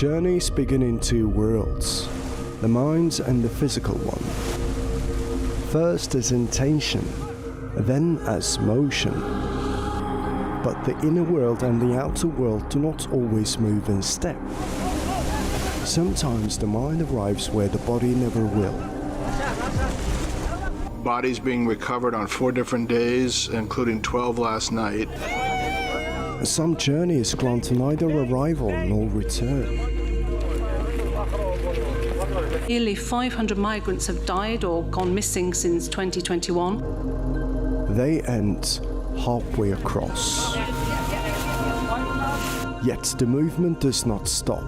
Journeys begin in two worlds, the mind and the physical one. First as intention, then as motion. But the inner world and the outer world do not always move in step. Sometimes the mind arrives where the body never will. Bodies being recovered on 4 different days, including 12 last night. Some journeys grant neither arrival nor return. Nearly 500 migrants have died or gone missing since 2021. They end halfway across. Yet the movement does not stop.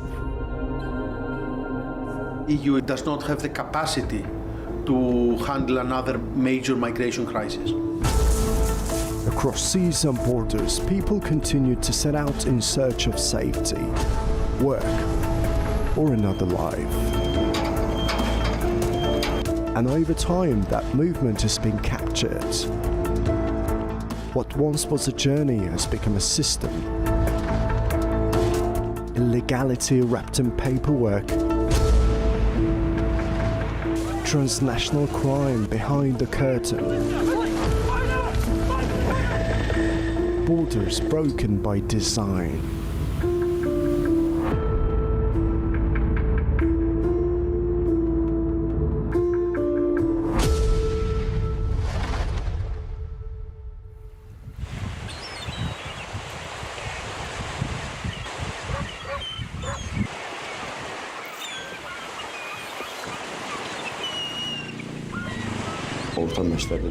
EU does not have the capacity to handle another major migration crisis. Across seas and borders, people continue to set out in search of safety, work, or another life. And over time, that movement has been captured. What once was a journey has become a system. Illegality wrapped in paperwork. Transnational crime behind the curtain. Borders broken by design.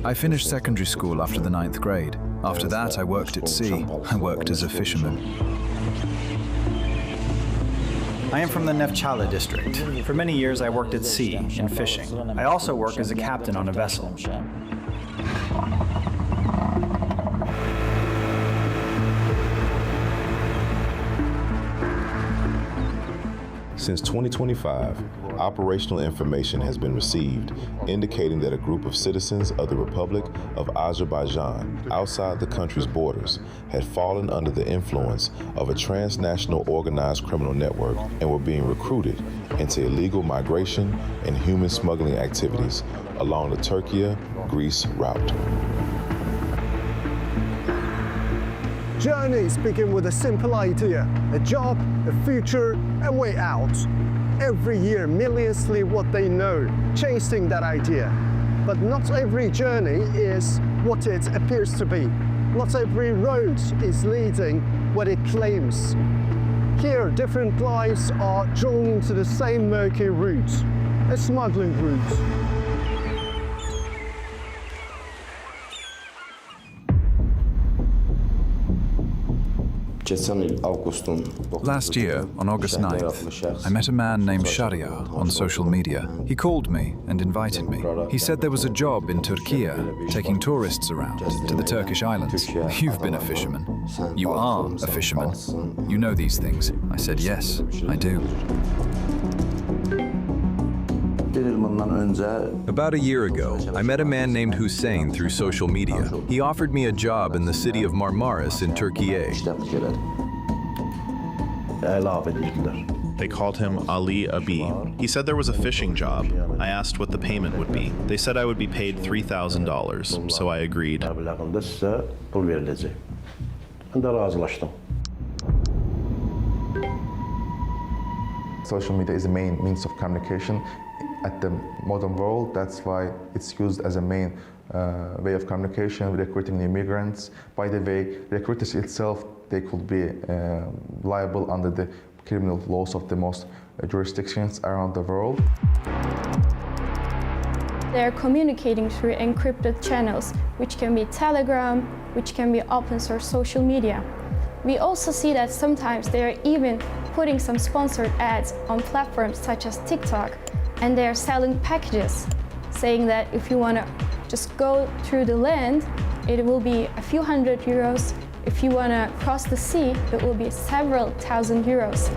I finished secondary school after the 9th grade. After that, I worked at sea. I worked as a fisherman. I am from the Neftchala district. For many years, I worked at sea in fishing. I also work as a captain on a vessel. Since 2025, operational information has been received indicating that a group of citizens of the Republic of Azerbaijan outside the country's borders had fallen under the influence of a transnational organized criminal network and were being recruited into illegal migration and human smuggling activities along the Turkey-Greece route. Journeys begin with a simple idea, a job, a future, a way out. Every year, millions leave what they know, chasing that idea. But not every journey is what it appears to be. Not every road is leading what it claims. Here, different lives are drawn into the same murky route, a smuggling route. Last year, on August 9th, I met a man named Shahryar on social media. He called me and invited me. He said there was a job in Turkey taking tourists around to the Turkish islands. You've been a fisherman. You are a fisherman. You know these things. I said, yes, I do. About a year ago, I met a man named Hussein through social media. He offered me a job in the city of Marmaris in Turkey. They called him Ali Abi. He said there was a fishing job. I asked what the payment would be. They said I would be paid $3,000, so I agreed. Social media is the main means of communication at the modern world. That's why it's used as a main way of communication, recruiting immigrants. By the way, recruiters itself, they could be liable under the criminal laws of the most jurisdictions around the world. They're communicating through encrypted channels, which can be Telegram, which can be open source social media. We also see that sometimes they're even putting some sponsored ads on platforms such as TikTok, and they're selling packages, saying that if you want to just go through the land, it will be a few hundred euros. If you want to cross the sea, it will be several thousand euros.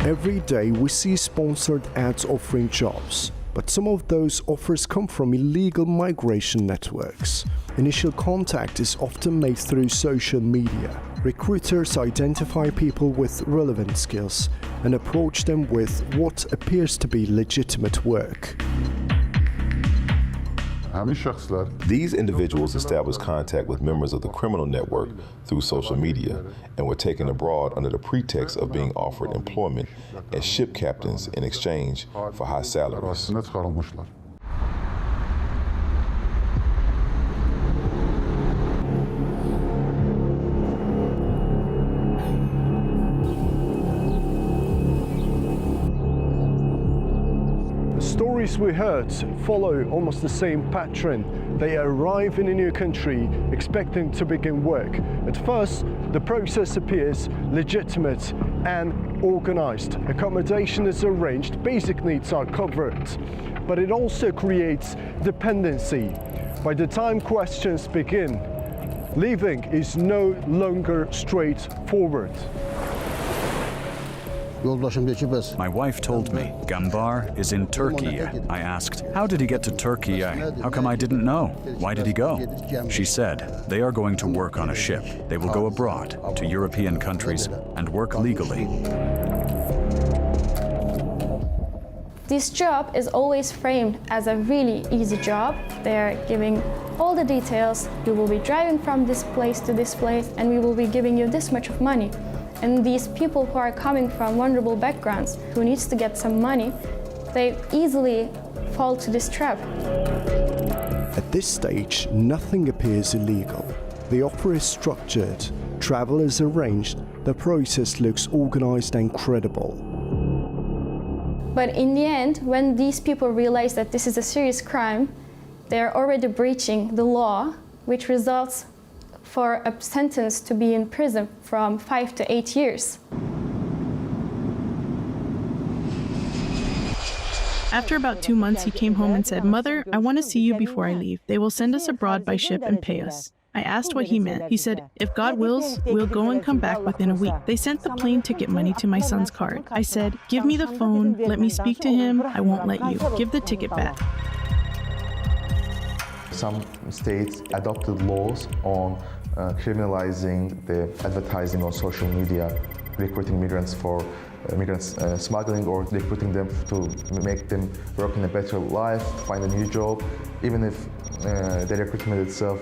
Every day we see sponsored ads offering jobs, But some of those offers come from illegal migration networks. Initial contact is often made through social media. Recruiters identify people with relevant skills and approach them with what appears to be legitimate work. These individuals established contact with members of the criminal network through social media and were taken abroad under the pretext of being offered employment as ship captains in exchange for high salaries. Stories we heard follow almost the same pattern. They arrive in a new country expecting to begin work. At first, the process appears legitimate and organized. Accommodation is arranged, basic needs are covered. But it also creates dependency. By the time questions begin, leaving is no longer straightforward. My wife told me Gambar is in Turkey. I asked, how did he get to Turkey? How come I didn't know? Why did he go? She said, they are going to work on a ship. They will go abroad to European countries and work legally. This job is always framed as a really easy job. They're giving all the details. You will be driving from this place to this place and we will be giving you this much of money. And these people who are coming from vulnerable backgrounds, who needs to get some money, they easily fall to this trap. At this stage, nothing appears illegal. The offer is structured, travel is arranged, the process looks organized and credible. But in the end, when these people realize that this is a serious crime, they're already breaching the law, which results for a sentence to be in prison from 5 to 8 years. After about 2 months, he came home and said, "Mother, I want to see you before I leave. They will send us abroad by ship and pay us." I asked what he meant. He said, "If God wills, we'll go and come back within a week." They sent the plane ticket money to my son's card. I said, "Give me the phone, let me speak to him, I won't let you. Give the ticket back." Some states adopted laws on criminalizing the advertising on social media, recruiting migrants for smuggling or recruiting them to make them work in a better life, find a new job, even if the recruitment itself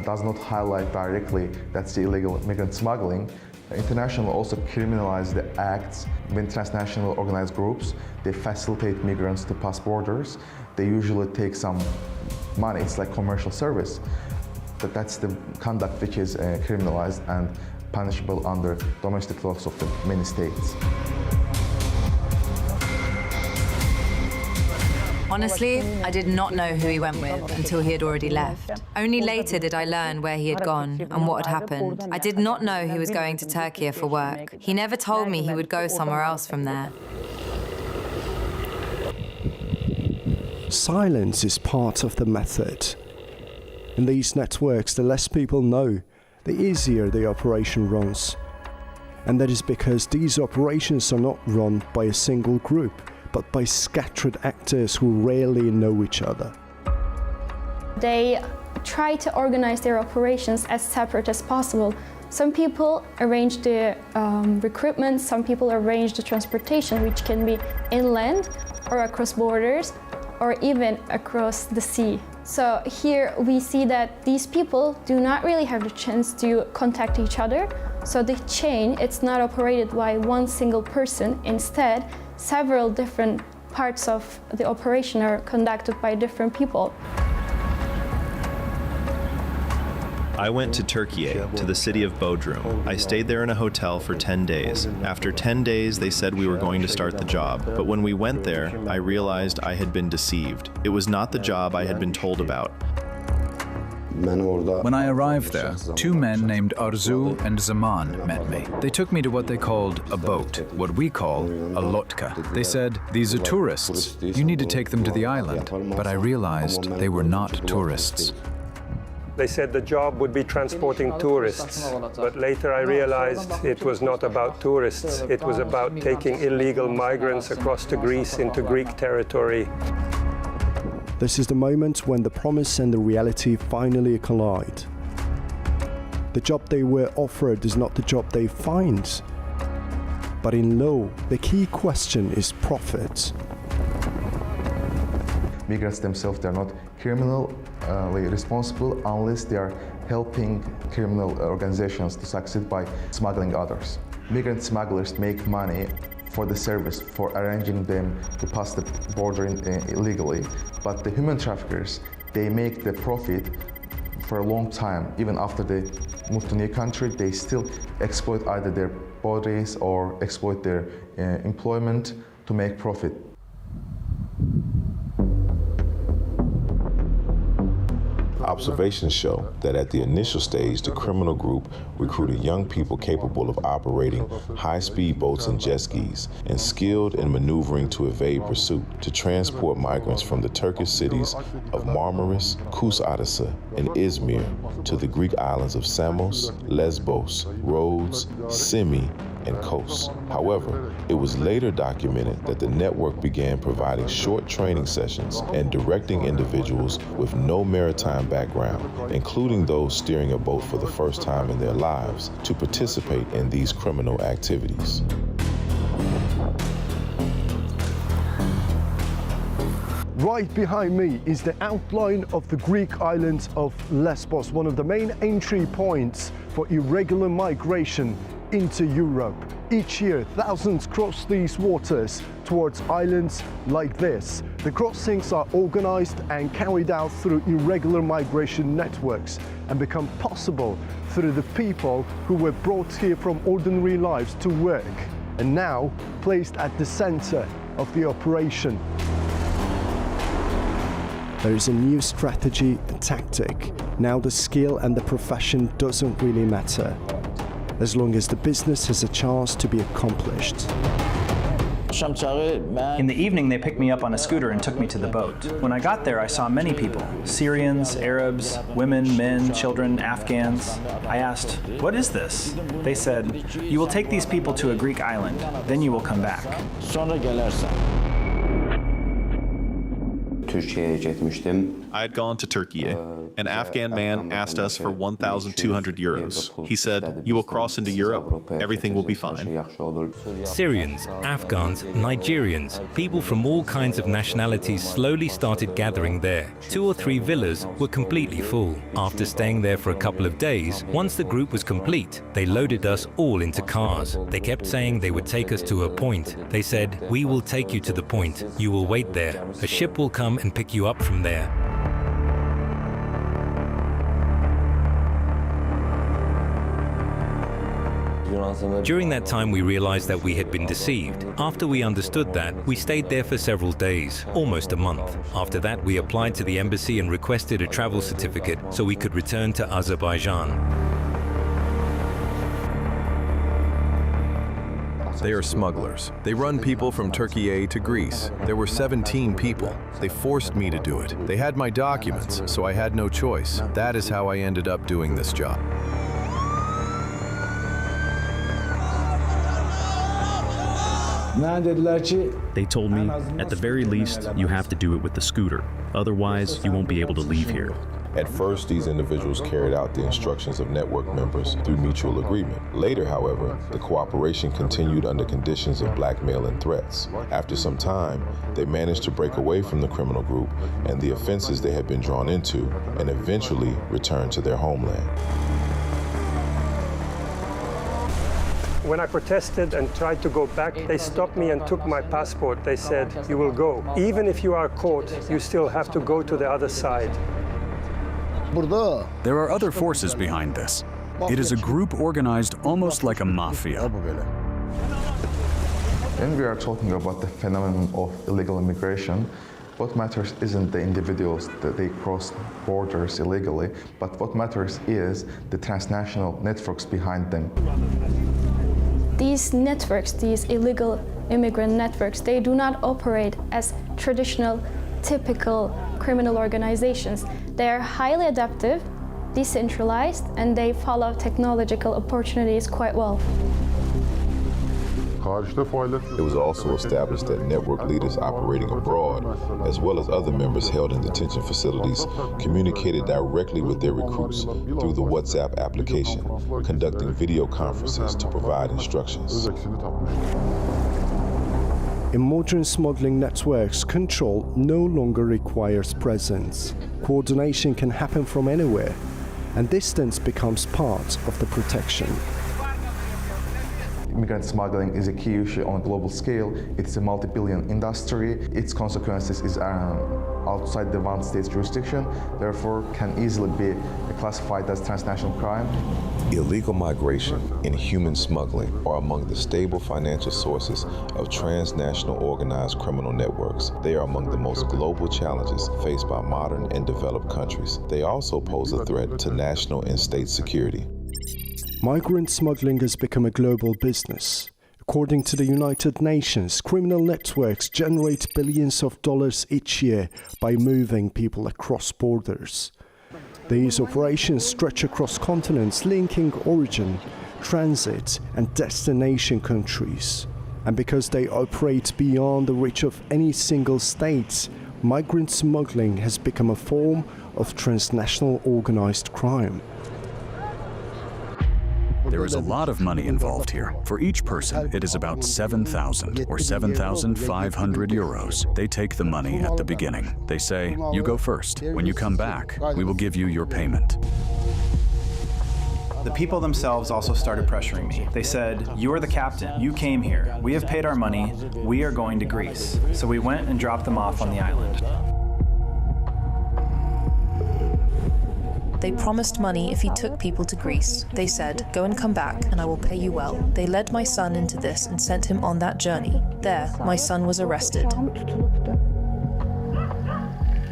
does not highlight directly that's the illegal migrant smuggling. International also criminalize the acts when transnational organized groups, they facilitate migrants to pass borders. They usually take some money, it's like commercial service. But that's the conduct which is criminalized and punishable under domestic laws of the many states. Honestly, I did not know who he went with until he had already left. Only later did I learn where he had gone and what had happened. I did not know he was going to Turkey for work. He never told me he would go somewhere else from there. Silence is part of the method. In these networks, the less people know, the easier the operation runs. And that is because these operations are not run by a single group, but by scattered actors who rarely know each other. They try to organize their operations as separate as possible. Some people arrange the recruitment, some people arrange the transportation, which can be inland or across borders, or even across the sea. So here we see that these people do not really have the chance to contact each other. So the chain, it's not operated by one single person. Instead, several different parts of the operation are conducted by different people. I went to Turkey, to the city of Bodrum. I stayed there in a hotel for 10 days. After 10 days, they said we were going to start the job. But when we went there, I realized I had been deceived. It was not the job I had been told about. When I arrived there, two men named Arzu and Zaman met me. They took me to what they called a boat, what we call a lotka. They said, "These are tourists. You need to take them to the island." But I realized they were not tourists. They said the job would be transporting tourists, but later I realized it was not about tourists. It was about taking illegal migrants across to Greece into Greek territory. This is the moment when the promise and the reality finally collide. The job they were offered is not the job they find. But in law, the key question is profit. Migrants themselves, they're not criminally responsible unless they are helping criminal organizations to succeed by smuggling others. Migrant smugglers make money for the service, for arranging them to pass the border illegally. But the human traffickers, they make the profit for a long time. Even after they move to new country, they still exploit either their bodies or exploit their employment to make profit. Observations show that at the initial stage, the criminal group recruited young people capable of operating high-speed boats and jet skis and skilled in maneuvering to evade pursuit to transport migrants from the Turkish cities of Marmaris, Kuşadası, and Izmir to the Greek islands of Samos, Lesbos, Rhodes, Simi, and Kos. However, it was later documented that the network began providing short training sessions and directing individuals with no maritime background, including those steering a boat for the first time in their lives, to participate in these criminal activities. Right behind me is the outline of the Greek island of Lesbos, one of the main entry points for irregular migration into Europe. Each year, thousands cross these waters towards islands like this. The crossings are organized and carried out through irregular migration networks and become possible through the people who were brought here from ordinary lives to work and now placed at the center of the operation. There is a new strategy and tactic. Now the skill and the profession doesn't really matter, as long as the business has a chance to be accomplished. In the evening, they picked me up on a scooter and took me to the boat. When I got there, I saw many people: Syrians, Arabs, women, men, children, Afghans. I asked, "What is this?" They said, "You will take these people to a Greek island, then you will come back." I had gone to Turkey. An Afghan man asked us for 1,200 euros. He said, "You will cross into Europe, everything will be fine." Syrians, Afghans, Nigerians, people from all kinds of nationalities slowly started gathering there. 2 or 3 villas were completely full. After staying there for a couple of days, once the group was complete, they loaded us all into cars. They kept saying they would take us to a point. They said, "We will take you to the point. You will wait there. A ship will come and pick you up from there." During that time, we realized that we had been deceived. After we understood that, we stayed there for several days, almost a month. After that, we applied to the embassy and requested a travel certificate so we could return to Azerbaijan. They are smugglers. They run people from Turkey to Greece. There were 17 people. They forced me to do it. They had my documents, so I had no choice. That is how I ended up doing this job. They told me, at the very least, you have to do it with the scooter. Otherwise, you won't be able to leave here. At first, these individuals carried out the instructions of network members through mutual agreement. Later, however, the cooperation continued under conditions of blackmail and threats. After some time, they managed to break away from the criminal group and the offenses they had been drawn into, and eventually returned to their homeland. When I protested and tried to go back, they stopped me and took my passport. They said, "You will go. Even if you are caught, you still have to go to the other side." There are other forces behind this. It is a group organized almost like a mafia. When we are talking about the phenomenon of illegal immigration, what matters isn't the individuals that they cross borders illegally, but what matters is the transnational networks behind them. These networks, these illegal immigrant networks, they do not operate as traditional, typical criminal organizations. They are highly adaptive, decentralized, and they follow technological opportunities quite well. It was also established that network leaders operating abroad, as well as other members held in detention facilities, communicated directly with their recruits through the WhatsApp application, conducting video conferences to provide instructions. In modern smuggling networks, control no longer requires presence. Coordination can happen from anywhere, and distance becomes part of the protection. Migrant smuggling is a key issue on a global scale. It's a multi-billion industry. Its consequences is outside the one state's jurisdiction, therefore can easily be classified as transnational crime. Illegal migration and human smuggling are among the stable financial sources of transnational organized criminal networks. They are among the most global challenges faced by modern and developed countries. They also pose a threat to national and state security. Migrant smuggling has become a global business. According to the United Nations, criminal networks generate billions of dollars each year by moving people across borders. These operations stretch across continents, linking origin, transit, and destination countries. And because they operate beyond the reach of any single state, migrant smuggling has become a form of transnational organized crime. There is a lot of money involved here. For each person, it is about 7,000 or 7,500 euros. They take the money at the beginning. They say, you go first. When you come back, we will give you your payment. The people themselves also started pressuring me. They said, you are the captain, you came here, we have paid our money, we are going to Greece. So we went and dropped them off on the island. They promised money if he took people to Greece. They said, go and come back, and I will pay you well. They led my son into this and sent him on that journey. There, my son was arrested.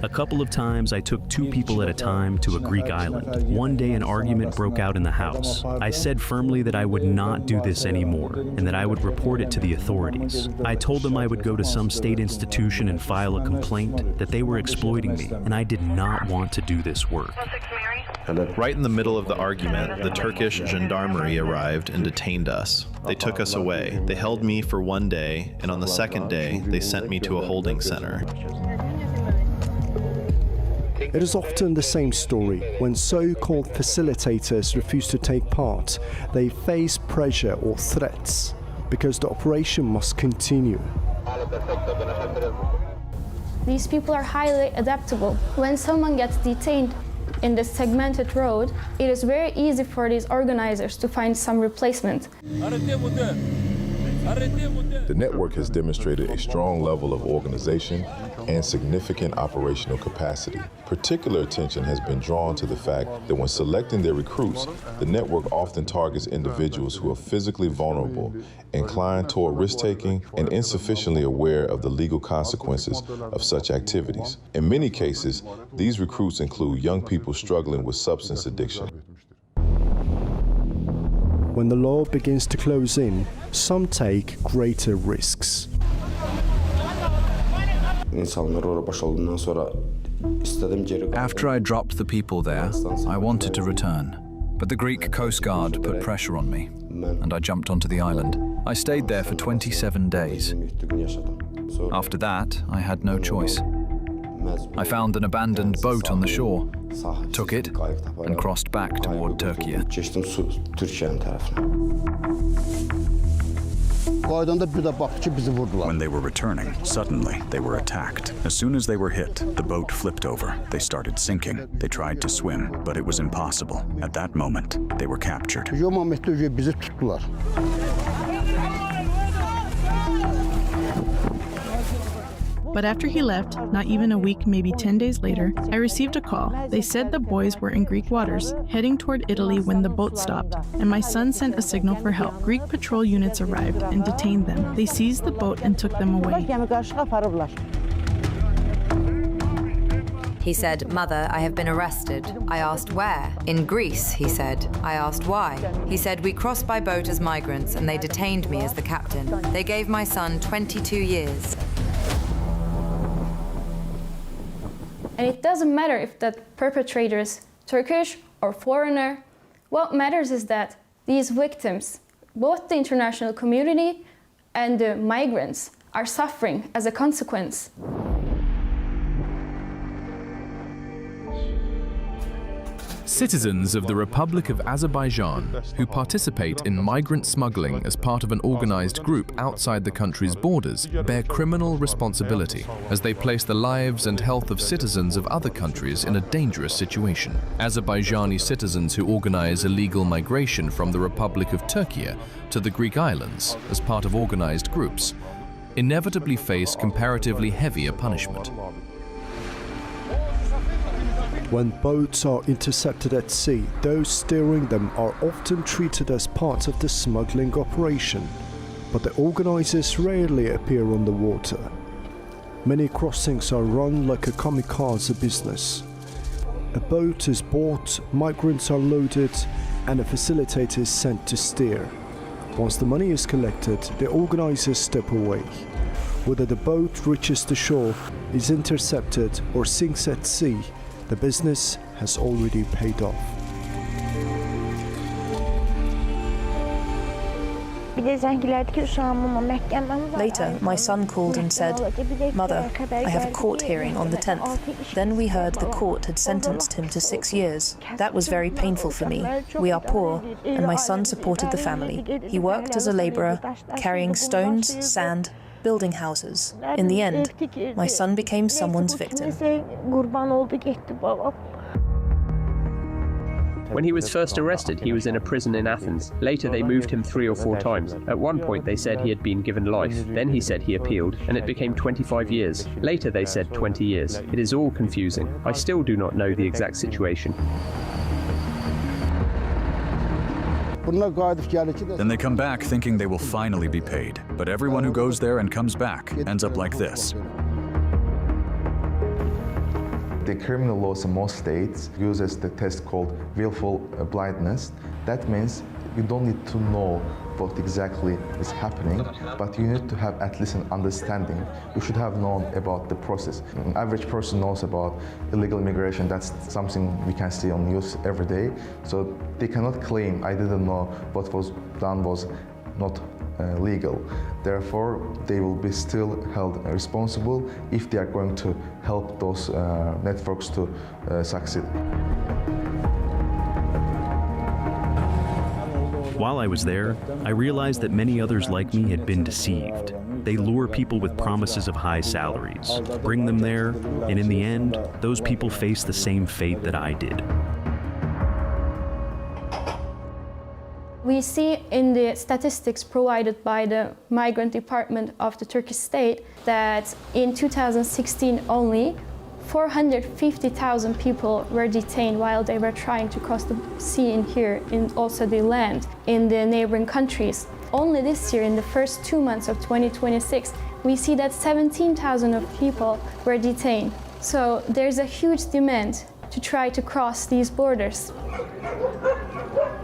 A couple of times I took 2 people at a time to a Greek island. One day an argument broke out in the house. I said firmly that I would not do this anymore and that I would report it to the authorities. I told them I would go to some state institution and file a complaint, that they were exploiting me, and I did not want to do this work. Right in the middle of the argument, the Turkish gendarmerie arrived and detained us. They took us away. They held me for 1 day, and on the second day, they sent me to a holding center. It is often the same story. When so-called facilitators refuse to take part, they face pressure or threats because the operation must continue. These people are highly adaptable. When someone gets detained in this segmented road, it is very easy for these organizers to find some replacement. The network has demonstrated a strong level of organization and significant operational capacity. Particular attention has been drawn to the fact that when selecting their recruits, the network often targets individuals who are physically vulnerable, inclined toward risk-taking, and insufficiently aware of the legal consequences of such activities. In many cases, these recruits include young people struggling with substance addiction. When the law begins to close in, some take greater risks. After I dropped the people there, I wanted to return. But the Greek Coast Guard put pressure on me, and I jumped onto the island. I stayed there for 27 days. After that, I had no choice. I found an abandoned boat on the shore, took it, and crossed back toward Turkey. When they were returning, suddenly they were attacked. As soon as they were hit, the boat flipped over. They started sinking. They tried to swim, but it was impossible. At that moment, they were captured. But after he left, not even a week, maybe 10 days later, I received a call. They said the boys were in Greek waters, heading toward Italy when the boat stopped, and my son sent a signal for help. Greek patrol units arrived and detained them. They seized the boat and took them away. He said, Mother, I have been arrested. I asked where? In Greece, he said. I asked why. He said, we crossed by boat as migrants and they detained me as the captain. They gave my son 22 years. And it doesn't matter if the perpetrator is Turkish or foreigner. What matters is that these victims, both the international community and the migrants are suffering as a consequence. Citizens of the Republic of Azerbaijan who participate in migrant smuggling as part of an organized group outside the country's borders bear criminal responsibility as they place the lives and health of citizens of other countries in a dangerous situation. Azerbaijani citizens who organize illegal migration from the Republic of Turkey to the Greek islands as part of organized groups inevitably face comparatively heavier punishment. When boats are intercepted at sea, those steering them are often treated as part of the smuggling operation, but the organizers rarely appear on the water. Many crossings are run like a kamikaze business. A boat is bought, migrants are loaded, and a facilitator is sent to steer. Once the money is collected, the organizers step away. Whether the boat reaches the shore, is intercepted, or sinks at sea, the business has already paid off. Later, my son called and said, "Mother, I have a court hearing on the 10th. Then we heard the court had sentenced him to 6 years. That was very painful for me. We are poor, and my son supported the family. He worked as a laborer, carrying stones, sand, building houses. In the end, my son became someone's victim." When he was first arrested, he was in a prison in Athens. Later, they moved him 3 or 4 times. At one point, they said he had been given life. Then he said he appealed, and it became 25 years. Later, they said 20 years. It is all confusing. I still do not know the exact situation. Then they come back thinking they will finally be paid. But everyone who goes there and comes back ends up like this. The criminal laws in most states uses the test called willful blindness. That means you don't need to know what exactly is happening, but you need to have at least an understanding. You should have known about the process. An average person knows about illegal immigration. That's something we can see on news every day. So they cannot claim, I didn't know what was done was not legal. Therefore, they will be still held responsible if they are going to help those networks to succeed. While I was there, I realized that many others like me had been deceived. They lure people with promises of high salaries, bring them there, and in the end, those people face the same fate that I did. We see in the statistics provided by the Migrant Department of the Turkish state that in 2016 only 450,000 people were detained while they were trying to cross the sea in here, and also the land in the neighboring countries. Only this year, in the first 2 months of 2026, we see that 17,000 of people were detained. So there's a huge demand to try to cross these borders.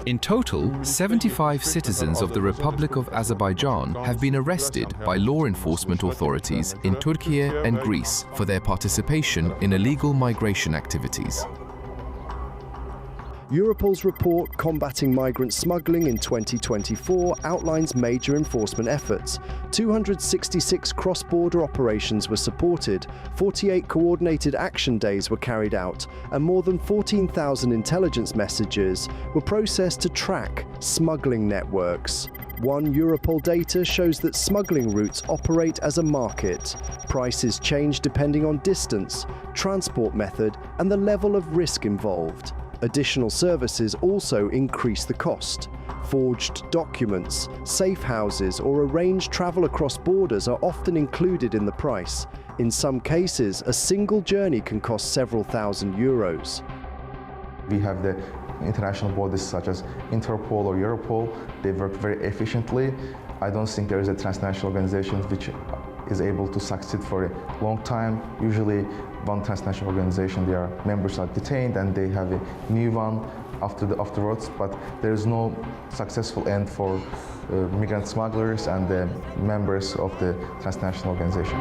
In total, 75 citizens of the Republic of Azerbaijan have been arrested by law enforcement authorities in Turkey and Greece for their participation in illegal migration activities. Europol's report Combating Migrant Smuggling in 2024 outlines major enforcement efforts. 266 cross-border operations were supported, 48 coordinated action days were carried out, and more than 14,000 intelligence messages were processed to track smuggling networks. One Europol data shows that smuggling routes operate as a market. Prices change depending on distance, transport method, and the level of risk involved. Additional services also increase the cost. Forged documents, safe houses, or arranged travel across borders are often included in the price. In some cases, a single journey can cost several thousand euros. We have the international bodies such as Interpol or Europol. They work very efficiently. I don't think there is a transnational organization which is able to succeed for a long time. Usually one transnational organization, their members are detained and they have a new one afterwards, but there is no successful end for migrant smugglers and the members of the transnational organization.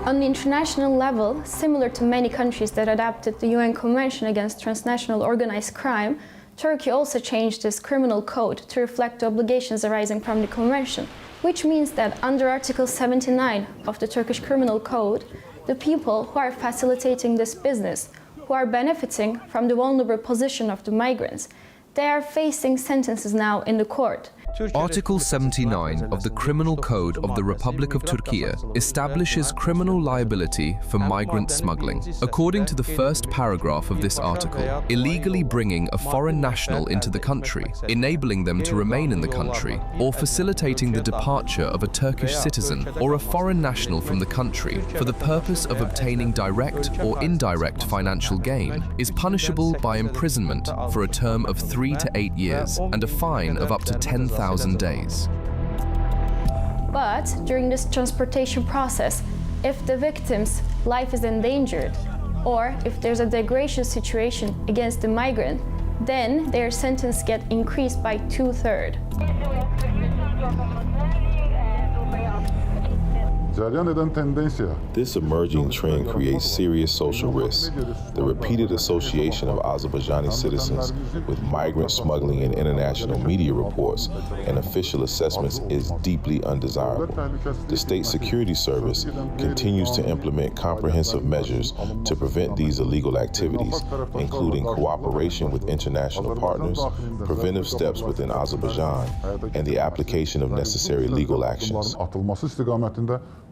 On the international level, similar to many countries that adopted the UN Convention Against Transnational Organized Crime, Turkey also changed its criminal code to reflect the obligations arising from the convention, which means that under Article 79 of the Turkish Criminal Code, the people who are facilitating this business, who are benefiting from the vulnerable position of the migrants, they are facing sentences now in the court. Article 79 of the Criminal Code of the Republic of Turkey establishes criminal liability for migrant smuggling. According to the first paragraph of this article, illegally bringing a foreign national into the country, enabling them to remain in the country, or facilitating the departure of a Turkish citizen or a foreign national from the country for the purpose of obtaining direct or indirect financial gain is punishable by imprisonment for a term of 3 to 8 years and a fine of up to 10,000 days. But during this transportation process, if the victim's life is endangered, or if there's a degradation situation against the migrant, then their sentence gets increased by 2/3. This emerging trend creates serious social risks. The repeated association of Azerbaijani citizens with migrant smuggling in international media reports and official assessments is deeply undesirable. The State Security Service continues to implement comprehensive measures to prevent these illegal activities, including cooperation with international partners, preventive steps within Azerbaijan, and the application of necessary legal actions.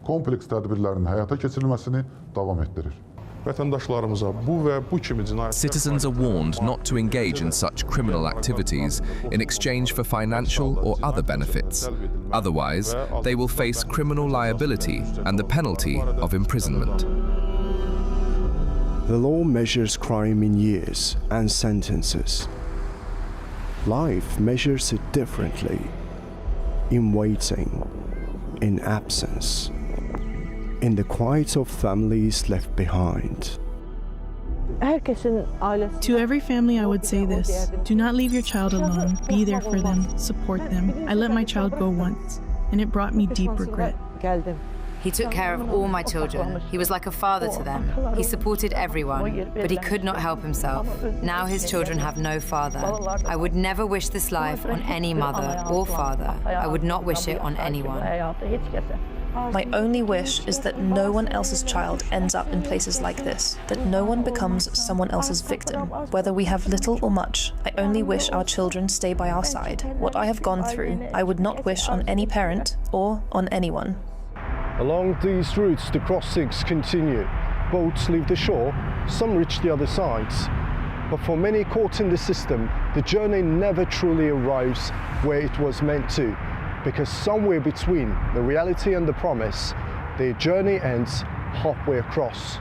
Kompleks tədbirlərin həyata keçirilməsini davam etdirir. Citizens are warned not to engage in such criminal activities in exchange for financial or other benefits. Otherwise, they will face criminal liability and the penalty of imprisonment. The law measures crime in years and sentences. Life measures it differently, in waiting, in absence, in the quiet of families left behind. To every family, I would say this: do not leave your child alone. Be there for them, support them. I let my child go once, and it brought me deep regret. He took care of all my children. He was like a father to them. He supported everyone, but he could not help himself. Now his children have no father. I would never wish this life on any mother or father. I would not wish it on anyone. My only wish is that no one else's child ends up in places like this, that no one becomes someone else's victim. Whether we have little or much, I only wish our children stay by our side. What I have gone through, I would not wish on any parent or on anyone. Along these routes, the crossings continue. Boats leave the shore, some reach the other sides. But for many caught in the system, the journey never truly arrives where it was meant to, because somewhere between the reality and the promise, their journey ends halfway across.